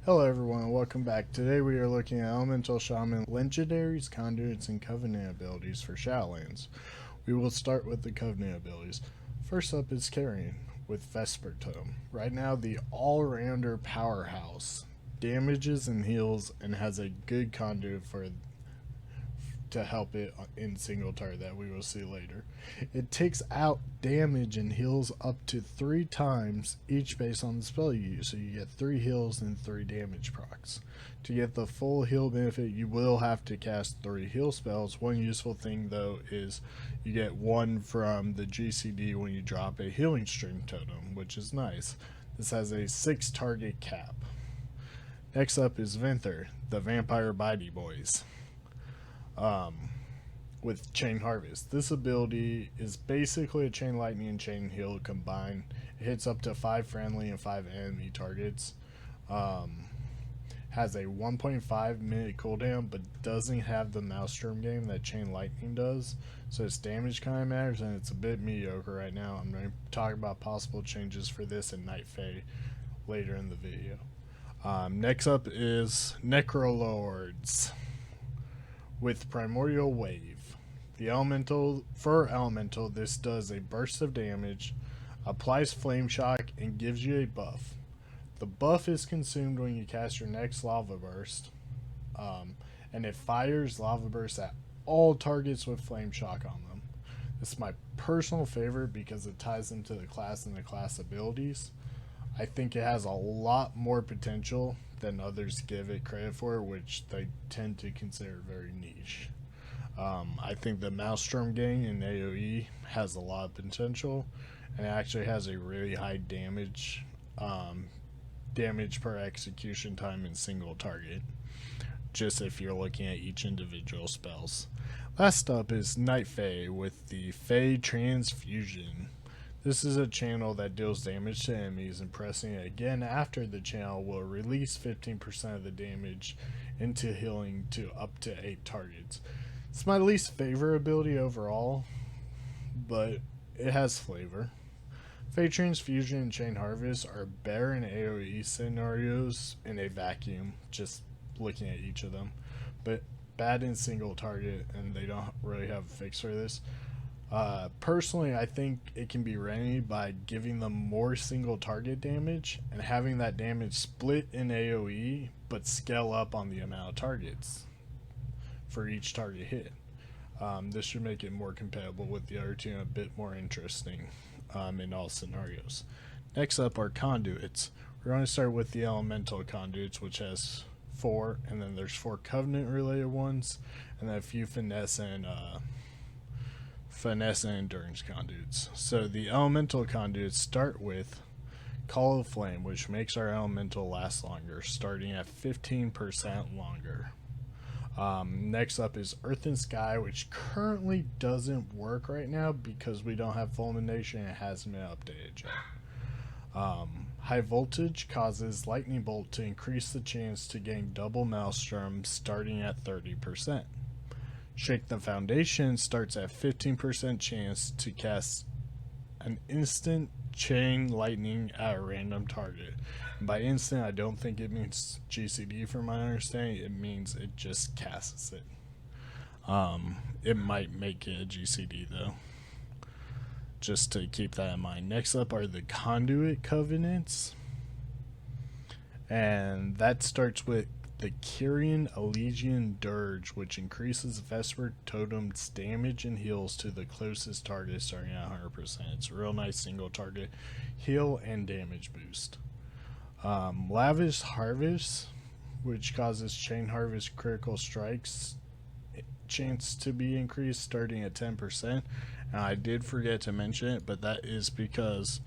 Hello everyone, welcome back. Today we are looking at Elemental Shaman Legendaries, Conduits, and Covenant abilities for Shadowlands. We will start with the Covenant abilities. First up is Carrion with Vesper Tome. Right now the all-rounder powerhouse. Damages and heals and has a good conduit to help it in single target that we will see later. It takes out damage and heals up to 3 times each based on the spell you use, so you get 3 heals and 3 damage procs. To get the full heal benefit, you will have to cast 3 heal spells. One useful thing though is you get 1 from the GCD when you drop a healing string totem, which is nice. This has a 6 target cap. Next up is Venthyr, the Vampire Bitey Boys. With Chain Harvest. This ability is basically a Chain Lightning and Chain Heal combined. It hits up to 5 friendly and 5 enemy targets. Has a 1.5 minute cooldown, but doesn't have the Maelstrom game that Chain Lightning does. So its damage kind of matters, and it's a bit mediocre right now. I'm going to talk about possible changes for this in Night Fae later in the video. Next up is Necrolords with Primordial Wave. The elemental this does a burst of damage, applies flame shock, and gives you a buff. The buff is consumed when you cast your next lava burst, and it fires lava bursts at all targets with flame shock on them. This is my personal favorite because it ties into the class and the class abilities. I think it has a lot more potential than others give it credit for, which they tend to consider very niche. I think the Maelstrom gang in AoE has a lot of potential, and it actually has a really high damage per execution time in single target, just if you're looking at each individual spells. Last up is Night Fae with the Fae Transfusion. This is a channel that deals damage to enemies, and pressing it again after the channel will release 15% of the damage into healing to up to 8 targets. It's my least favorite ability overall, but it has flavor. Fae Transfusion and Chain Harvest are better in AoE scenarios in a vacuum, just looking at each of them, but bad in single target, and they don't really have a fix for this. Personally, I think it can be remedied by giving them more single target damage and having that damage split in AoE but scale up on the amount of targets for each target hit. This should make it more compatible with the other two and a bit more interesting in all scenarios. Next up are Conduits. We're going to start with the Elemental Conduits, which has 4, and then there's 4 Covenant related ones, and then a few Finesse and Endurance Conduits. So the Elemental Conduits start with Call of Flame, which makes our Elemental last longer, starting at 15% longer. Next up is Earth and Sky, which currently doesn't work right now because we don't have Fulmination and it hasn't been updated yet. High Voltage causes Lightning Bolt to increase the chance to gain double Maelstrom, starting at 30%. Shake the Foundation starts at 15% chance to cast an instant Chain Lightning at a random target. And by instant, I don't think it means GCD from my understanding. It means it just casts it. It might make it a GCD though, just to keep that in mind. Next up are the Conduit Covenants, and that starts with the Kyrian Elegian Dirge, which increases Vesper Totem's damage and heals to the closest target, starting at 100%. It's a real nice single target heal and damage boost. Lavish Harvest, which causes Chain Harvest critical strikes chance to be increased, starting at 10%. And I did forget to mention it, but that is because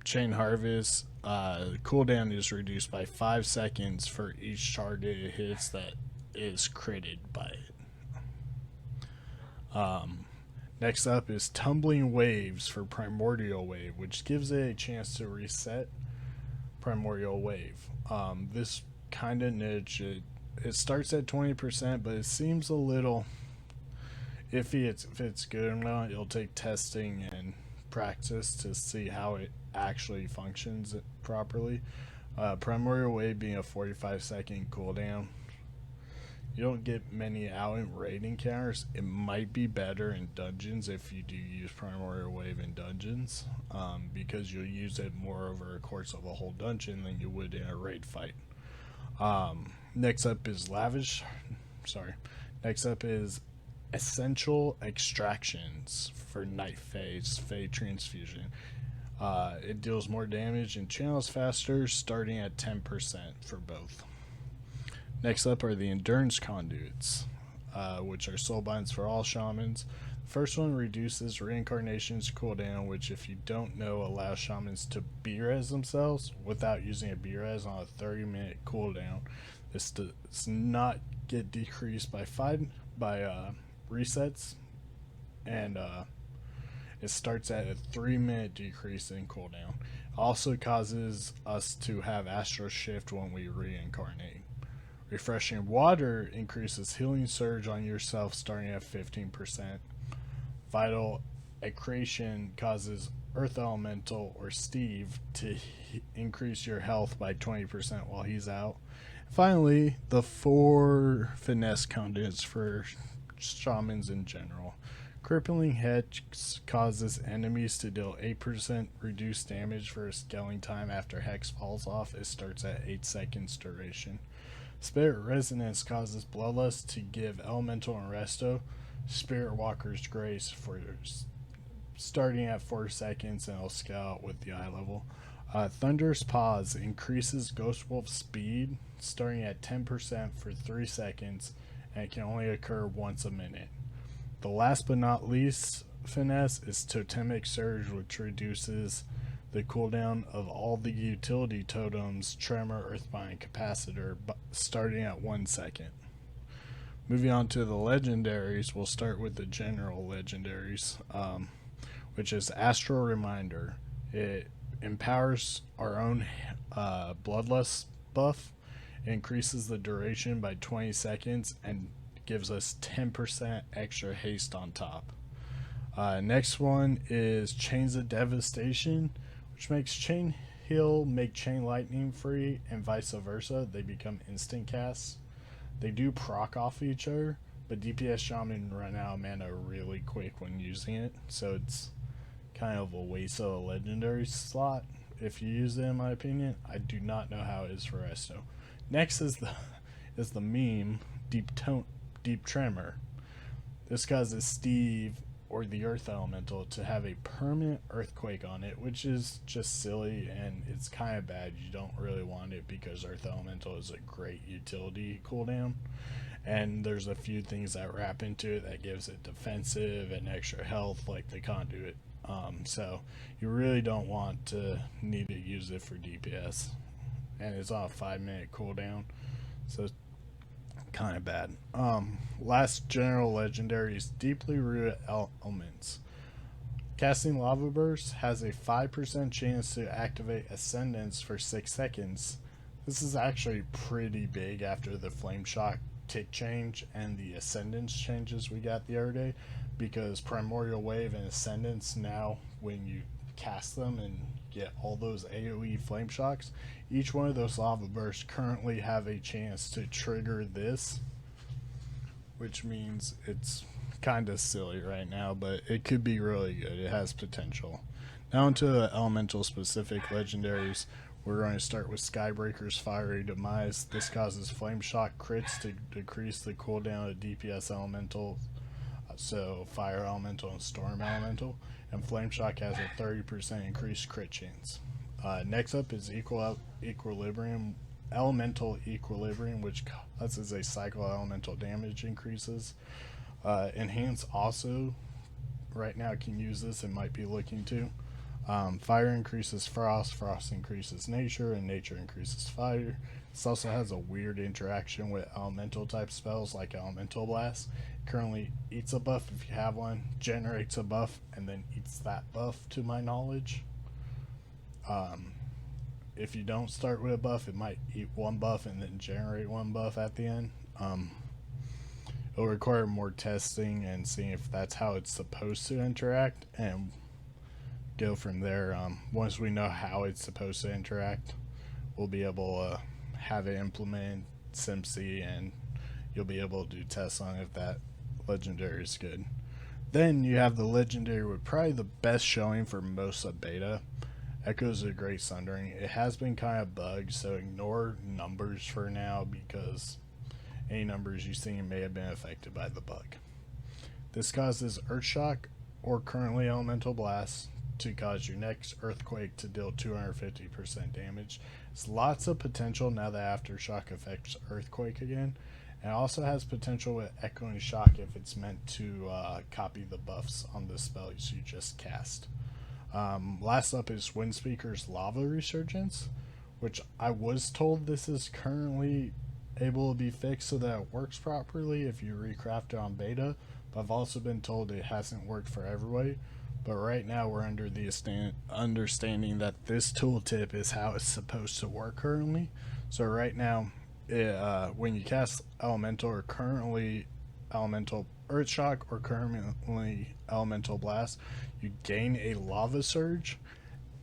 Chain Harvest cooldown is reduced by 5 seconds for each target it hits that is critted by it. Next up is Tumbling Waves for Primordial Wave, which gives it a chance to reset Primordial Wave. This kind of niche, it starts at 20%, but it seems a little iffy if it's good or not. It'll take testing and practice to see how it actually functions properly, Primordial Wave being a 45-second cooldown. You don't get many out in raid encounters. It might be better in dungeons if you do use Primordial Wave in dungeons, because you'll use it more over a course of a whole dungeon than you would in a raid fight. Next up is Next up is Essential Extractions for Night Phase Fey Transfusion. It deals more damage and channels faster, starting at 10% for both. Next up are the Endurance Conduits, which are soulbinds for all shamans. The first one reduces reincarnation's cooldown, which, if you don't know, allows shamans to B-res themselves without using a B-res on a 30-minute cooldown. This does not get decreased by resets, and it starts at a 3-minute decrease in cooldown. Also causes us to have astral shift when we reincarnate. Refreshing Water increases healing surge on yourself starting at 15%. Vital Accretion causes Earth Elemental or Steve to increase your health by 20% while he's out. Finally, the 4 finesse conduits for shamans in general. Crippling Hex causes enemies to deal 8% reduced damage for a scaling time after Hex falls off. It starts at 8 seconds duration. Spirit Resonance causes Bloodlust to give Elemental and Resto Spirit Walker's Grace for starting at 4 seconds, and it'll scale out with the eye level. Thunder's Pause increases Ghost Wolf speed starting at 10% for 3 seconds, and it can only occur once a minute. The last but not least finesse is Totemic Surge, which reduces the cooldown of all the utility totems, Tremor, Earthbind, Capacitor, starting at 1 second. Moving on to the legendaries, we'll start with the general legendaries, which is Astral Reminder. It empowers our own Bloodlust buff, increases the duration by 20 seconds, and gives us 10% extra haste on top. Next one is Chains of Devastation, which makes Chain Heal make Chain Lightning free, and vice versa. They become instant casts. They do proc off each other, but DPS Shaman run out of mana really quick when using it, so it's kind of a waste of a legendary slot if you use it, in my opinion. I do not know how it is for Resto. Next is the meme Deep Tremor. This causes Steve or the Earth Elemental to have a permanent earthquake on it, which is just silly, and it's kind of bad. You don't really want it because Earth Elemental is a great utility cooldown, and there's a few things that wrap into it that gives it defensive and extra health, like the Conduit. So you really don't want to need to use it for DPS, and it's on a 5-minute cooldown, so kind of bad. Last general legendary is Deeply Rooted Elements. Casting Lava Burst has a 5% chance to activate Ascendance for 6 seconds. This is actually pretty big after the Flame Shock tick change and the Ascendance changes we got the other day, because Primordial Wave and Ascendance, now when you cast them and get all those AoE Flame Shocks, each one of those Lava Bursts currently have a chance to trigger this, which means it's kind of silly right now, but it could be really good. It has potential. Now into the elemental specific legendaries. We're going to start with Skybreaker's Fiery Demise. This causes Flame Shock crits to decrease the cooldown of DPS elemental, so Fire Elemental and Storm Elemental, and Flame Shock has a 30% increased crit chance. Next up is Equilibrium, Elemental Equilibrium, which causes a cycle of elemental damage increases. Enhance also right now can use this and might be looking to. Fire increases Frost, Frost increases Nature, and Nature increases Fire. This also has a weird interaction with elemental type spells like Elemental Blast. Currently eats a buff if you have one, generates a buff, and then eats that buff, to my knowledge. If you don't start with a buff, it might eat one buff and then generate one buff at the end. It'll require more testing and seeing if that's how it's supposed to interact, and go from there. Once we know how it's supposed to interact, we'll be able to have it implement SimC, and you'll be able to do tests on if that legendary is good. Then you have the legendary with probably the best showing for most of beta, Echoes of Great Sundering. It has been kind of bugged, so ignore numbers for now because any numbers you see may have been affected by the bug. This causes Earthshock or currently Elemental Blast to cause your next Earthquake to deal 250% damage. It's lots of potential now that Aftershock affects Earthquake again. And it also has potential with Echoing Shock if it's meant to copy the buffs on the spells you just cast. Last up is Windspeaker's Lava Resurgence, which I was told this is currently able to be fixed so that it works properly if you recraft it on beta, but I've also been told it hasn't worked for everybody. But right now we're under the understanding that this tooltip is how it's supposed to work currently. So right now, when you cast Elemental or currently Elemental Earthshock or currently Elemental Blast, you gain a Lava Surge,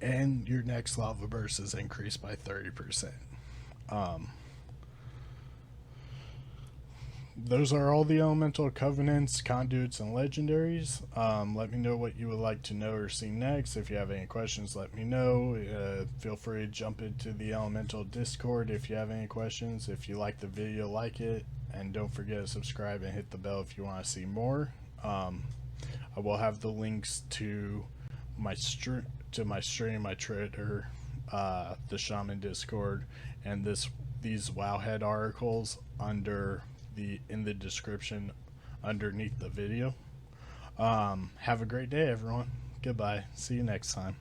and your next Lava Burst is increased by 30%. Those are all the Elemental Covenants, Conduits, and Legendaries. Let me know what you would like to know or see next. If you have any questions, let me know. Feel free to jump into the Elemental Discord if you have any questions. If you like the video, like it, and don't forget to subscribe and hit the bell if you want to see more. I will have the links to my stream, my Twitter, the Shaman Discord, and these Wowhead articles in the description underneath the video. Have a great day, everyone. Goodbye. See you next time.